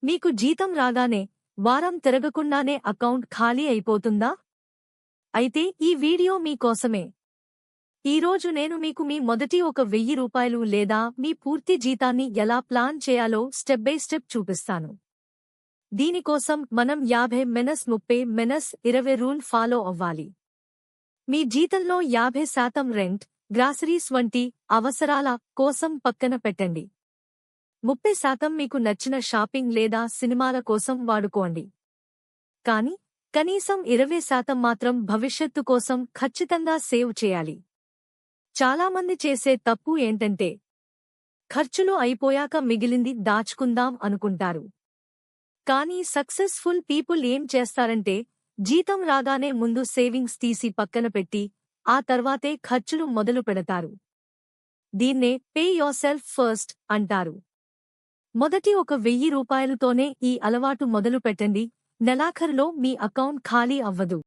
మీకు జీతం రాగానే వారం తిరగకుండానే అకౌంట్ ఖాళీ అయిపోతుందా? అయితే ఈ వీడియో మీకోసమే. ఈరోజు నేను మీకు మీ మొదటి రూ. 1000 లేదా మీ పూర్తి జీతాన్ని ఎలా ప్లాన్ చేయాలో స్టెప్ బై స్టెప్ చూపిస్తాను. దీనికోసం మనం 50-30-20 రూల్ ఫాలో అవ్వాలి. మీ జీతంలో 50% రెంట్, గ్రాసరీస్ వంటి అవసరాల కోసం పక్కన పెట్టండి. 30% మీకు నచ్చిన షాపింగ్ లేదా సినిమాల కోసం వాడుకోండి. కానీ కనీసం 20% మాత్రం భవిష్యత్తు కోసం ఖచ్చితంగా సేవ్ చేయాలి. చాలామంది చేసే తప్పు ఏంటంటే ఖర్చులు అయిపోయాక మిగిలింది దాచుకుందాం అనుకుంటారు. కానీ సక్సెస్ఫుల్ పీపుల్ ఏం చేస్తారంటే జీతం రాగానే ముందు సేవింగ్స్ తీసి పక్కన పెట్టి ఆ తర్వాతే ఖర్చులు మొదలు పెడతారు. దీన్నే పే యోర్సెల్ఫ్ ఫస్ట్ అంటారు. మొదటి రూ. 1000తోనే ఈ అలవాటు మొదలు పెట్టండి. నెలాఖరులో మీ అకౌంట్ ఖాళీ అవ్వదు.